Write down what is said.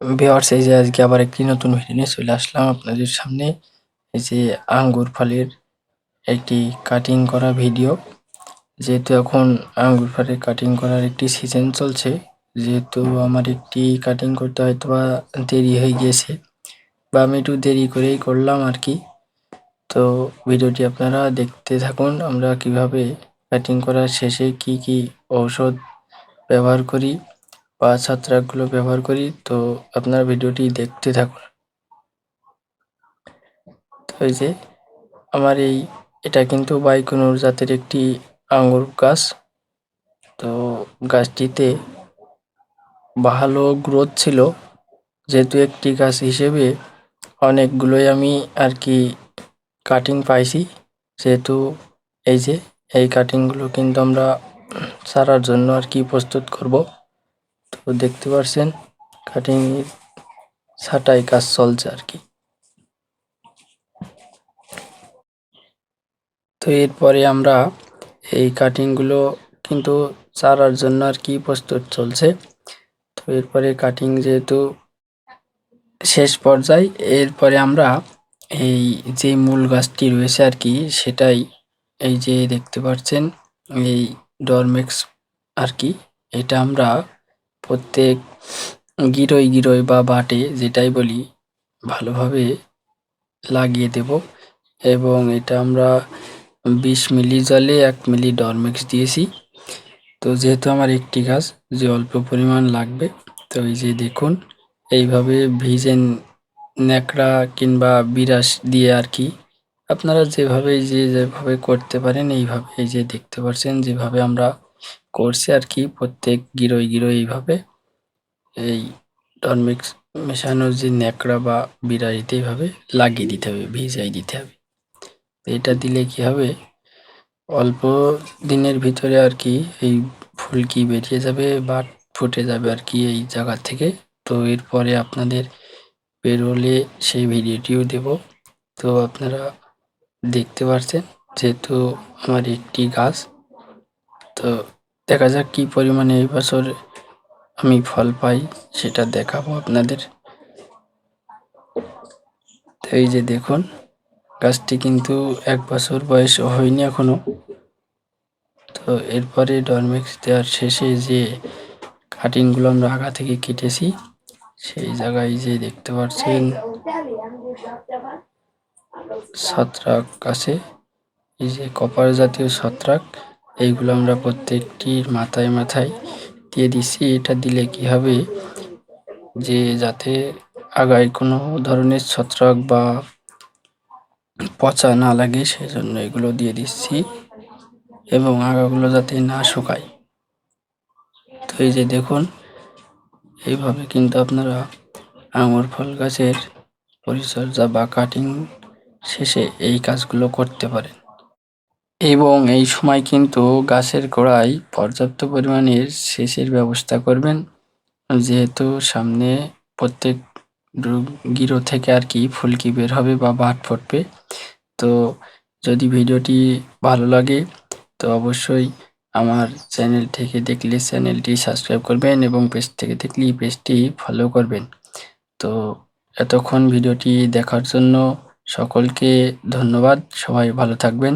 Viewers, এই যে আজকে আবার একটি নতুন ভিডিও নিয়ে চলে আসলাম আপনাদের সামনে। এই যে আঙ্গুর ফলের একটি কাটিং করা ভিডিও। যেহেতু এখন আঙ্গুর ফলের কাটিং করার একটি সিজন চলছে, যেহেতু আমার একটি কাটিং করতে হয়তো বা দেরি হয়ে গিয়েছে, বা আমি একটু দেরি করেই করলাম আর কি। তো ভিডিওটি আপনারা দেখতে থাকুন, আমরা কিভাবে কাটিং করার শেষে কি কি ঔষধ ব্যবহার করি বা ছত্রাকগুলো ব্যবহার করি। তো আপনারা ভিডিওটি দেখতে থাকুন। তো এই যে আমার এটা কিন্তু বাইকুনুর জাতের একটি আঙ্গুর গাছ। তো গাছটিতে ভালো গ্রোথ ছিল, যেহেতু একটি গাছ হিসেবে অনেকগুলোই আমি আর কি কাটিং পাইছি। যেহেতু এই যে এই কাটিংগুলো কিন্তু আমরা ছাড়ার জন্য আর কি প্রস্তুত করব। তো দেখতে পাচ্ছেন কাটিং ছাঁটাই কাজ চলছে আর কি। তো এরপরে আমরা এই কাটিংগুলো কিন্তু চারার জন্য আর কি প্রস্তুত চলছে। তো এরপরে কাটিং যেহেতু শেষ পর্যায়ে, এরপরে আমরা এই যে মূল গাছটি রয়েছে আর কি, সেটাই এই যে দেখতে পাচ্ছেন এই ডরমেক্স আর কি। এটা আমরা প্রত্যেক গিরোয় গিরোয় বা বাটে যেটাই বলি ভালোভাবে লাগিয়ে দেব। এবং এটা আমরা 20 মিলি জলে 1 মিলি ডরমেক্স দিয়েছি। তো যেহেতু আমার একটি গাছ, যে অল্প পরিমাণ লাগবে, তো এই যে দেখুন এইভাবে ভিজে ন্যাকড়া কিংবা বিরাস দিয়ে আর কি আপনারা যেভাবে করতে পারেন এইভাবে। এই যে দেখতে পাচ্ছেন যেভাবে আমরা করছি আর কি, প্রত্যেক গিরোয় গিরোয় এইভাবে এই টনমিক্স মেশানোর যে ন্যাকড়া বা বিরাড়িতে এইভাবে লাগিয়ে দিতে হবে, ভিজাই দিতে হবে। এটা দিলে কি হবে, অল্প দিনের ভিতরে আর কি এই ফুলকি বেরিয়ে যাবে বা ফুটে যাবে আর কি এই জায়গা থেকে। তো এরপরে আপনাদের বেরোলে সেই ভিডিওটিও দেব। তো আপনারা দেখতে পাচ্ছেন যেহেতু আমার একটি গাছ, তো দেখা যাক কি পরিমাণে এই বছর আমি ফল পাই, সেটা দেখাবো আপনাদের। তো এই যে দেখুন গাছটি কিন্তু 1 বছর বয়স হয়নি এখনো। তো এরপরে ডরমেক্স দেওয়ার শেষে যে কাটিংগুলো আমরা আগা থেকে কেটেছি, সেই জায়গায় যে দেখতে পাচ্ছেন ছত্রাক আছে, এই যে কপার জাতীয় ছত্রাক, এইগুলো আমরা প্রত্যেকটির মাথায় মাথায় দিয়ে দিচ্ছি। এটা দিলে কি হবে, যে যাতে আগায় কোনো ধরনের ছত্রাক বা পচা না লাগে, সেজন্য এগুলো দিয়ে দিচ্ছি, এবং আগাগুলো যাতে না শুকায়। তো এই যে দেখুন এইভাবে কিন্তু আপনারা আঙুর ফল গাছের পরিচর্যা বা কাটিং শেষে এই কাজগুলো করতে পারেন। এবং এই সময় কিন্তু গাছের গোড়ায় পর্যাপ্ত পরিমাণের সেচের ব্যবস্থা করবেন, যেহেতু সামনে প্রত্যেক গিরো থেকে আর কি ফুলকি বের হবে বা বাট ফুটবে। তো যদি ভিডিওটি ভালো লাগে তো অবশ্যই আমার চ্যানেল থেকে দেখলে চ্যানেলটি সাবস্ক্রাইব করবেন, এবং পেজ থেকে দেখলে পেজটি ফলো করবেন। তো এতক্ষণ ভিডিওটি দেখার জন্য সকলকে ধন্যবাদ। সবাই ভালো থাকবেন।